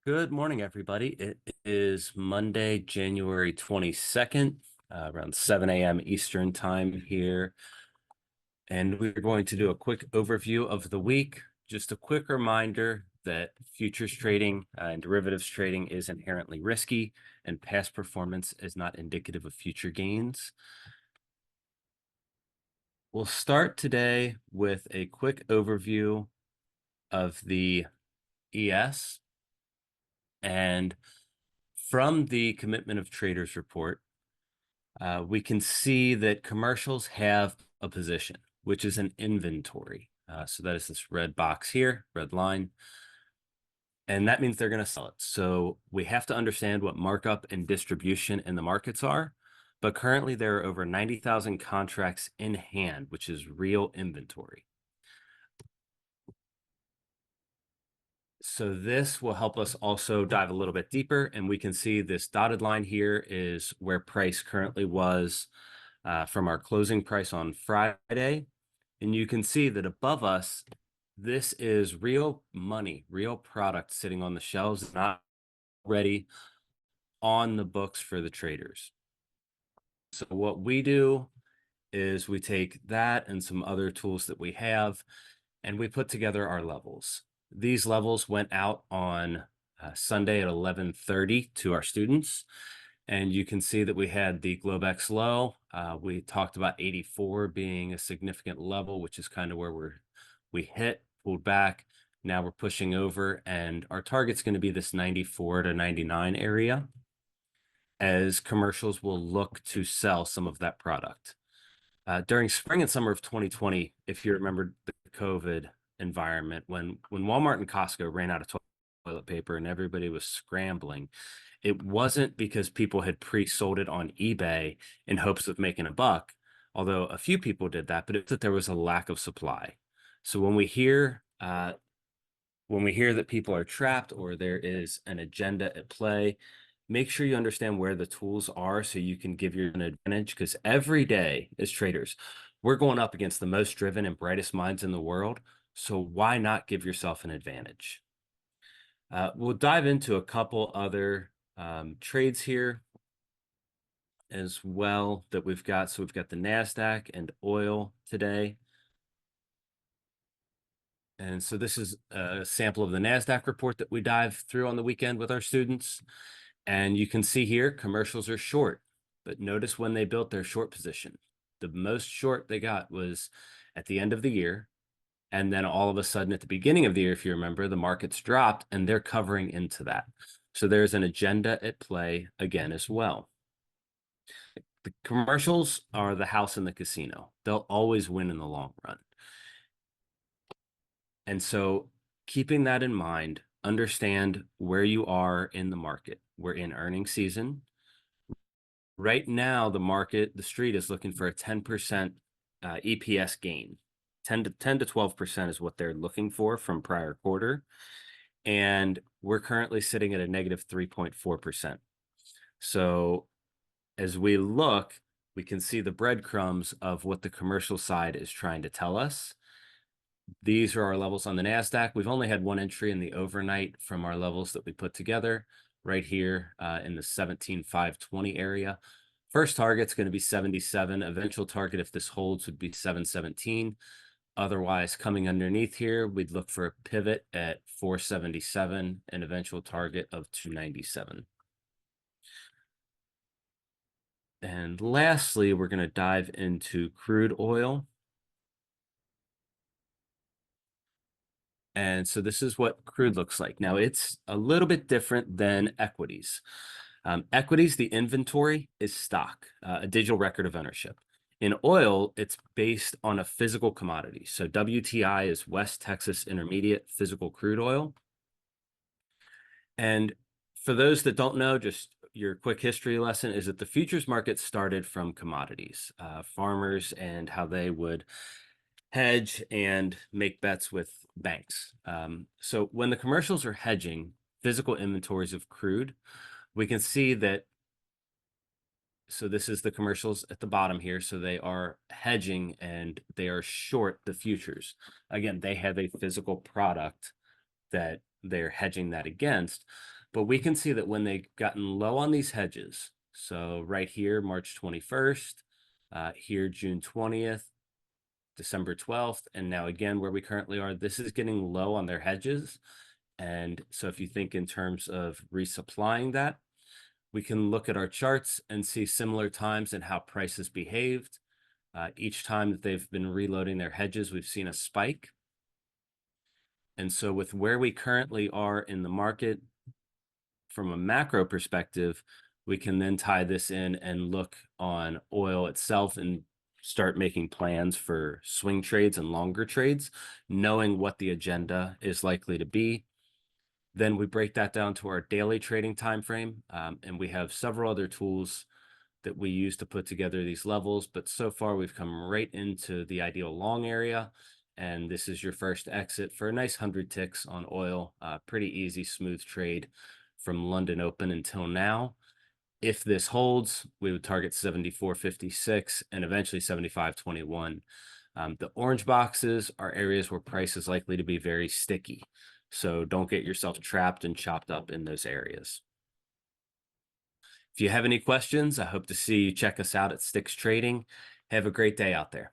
Good morning, everybody. It is Monday, January 22nd, around 7 a.m. Eastern time here. And we're going to do a quick overview of the week. Just a quick reminder that futures trading and derivatives trading is inherently risky, and past performance is not indicative of future gains. We'll start today with a quick overview of the ES. And from the Commitment of Traders report, we can see that commercials have a position, which is an inventory. So that is this red box here, red line. And that means they're going to sell it. So we have to understand what markup and distribution in the markets are. But currently there are over 90,000 contracts in hand, which is real inventory. So this will help us also dive a little bit deeper, and we can see this dotted line here is where price currently was from our closing price on Friday. And you can see that above us, this is real money, real product sitting on the shelves, not ready on the books for the traders. So what we do is we take that and some other tools that we have, and we put together our levels. These levels went out on Sunday at 11:30 to our students. And you can see that we had the Globex low. We talked about 84 being a significant level, which is kind of where we hit, pulled back. Now we're pushing over, and our target's going to be this 94 to 99 area, as commercials will look to sell some of that product. During spring and summer of 2020, if you remember the COVID environment, when Walmart and Costco ran out of toilet paper and everybody was scrambling, it wasn't because people had pre-sold it on eBay in hopes of making a buck, although a few people did that, but it's that there was a lack of supply. So when we hear that people are trapped or there is an agenda at play, make sure you understand where the tools are so you can give you an advantage, because every day as traders, we're going up against the most driven and brightest minds in the world. So why not give yourself an advantage? We'll dive into a couple other trades here as well that we've got. So we've got the NASDAQ and oil today. And so this is a sample of the NASDAQ report that we dive through on the weekend with our students. And you can see here, commercials are short, but notice when they built their short position, the most short they got was at the end of the year. And then all of a sudden at the beginning of the year, if you remember, the markets dropped and they're covering into that. So there's an agenda at play again as well. The commercials are the house in the casino. They'll always win in the long run. And so keeping that in mind, understand where you are in the market. We're in earnings season. Right now, the street is looking for a 10% EPS gain. 10 to 12% is what they're looking for from prior quarter. And we're currently sitting at a negative 3.4%. So as we look, we can see the breadcrumbs of what the commercial side is trying to tell us. These are our levels on the NASDAQ. We've only had one entry in the overnight from our levels that we put together right here in the 17,520 area. First target's going to be 77. Eventual target, if this holds, would be 717. Otherwise, coming underneath here, we'd look for a pivot at 477, an eventual target of 297. And lastly, we're going to dive into crude oil. And so this is what crude looks like. Now, it's a little bit different than equities. Equities, the inventory is stock, a digital record of ownership. In oil, it's based on a physical commodity. So WTI is West Texas Intermediate Physical Crude Oil. And for those that don't know, just your quick history lesson is that the futures market started from commodities, farmers and how they would hedge and make bets with banks. So when the commercials are hedging physical inventories of crude, we can see that. So this is the commercials at the bottom here. So they are hedging and they are short the futures. Again, they have a physical product that they're hedging that against. But we can see that when they've gotten low on these hedges, so right here, March 21st, here, June 20th, December 12th, and now again, where we currently are, this is getting low on their hedges. And so if you think in terms of resupplying that, we can look at our charts and see similar times and how prices behaved. Each time that they've been reloading their hedges, we've seen a spike. And so with where we currently are in the market, from a macro perspective, we can then tie this in and look on oil itself and start making plans for swing trades and longer trades, knowing what the agenda is likely to be. Then we break that down to our daily trading time frame, and we have several other tools that we use to put together these levels. But so far, we've come right into the ideal long area, and this is your first exit for a nice 100 ticks on oil. Pretty easy, smooth trade from London Open until now. If this holds, we would target 74.56 and eventually 75.21. The orange boxes are areas where price is likely to be very sticky. So don't get yourself trapped and chopped up in those areas. If you have any questions, I hope to see you check us out at Sticks Trading. Have a great day out there.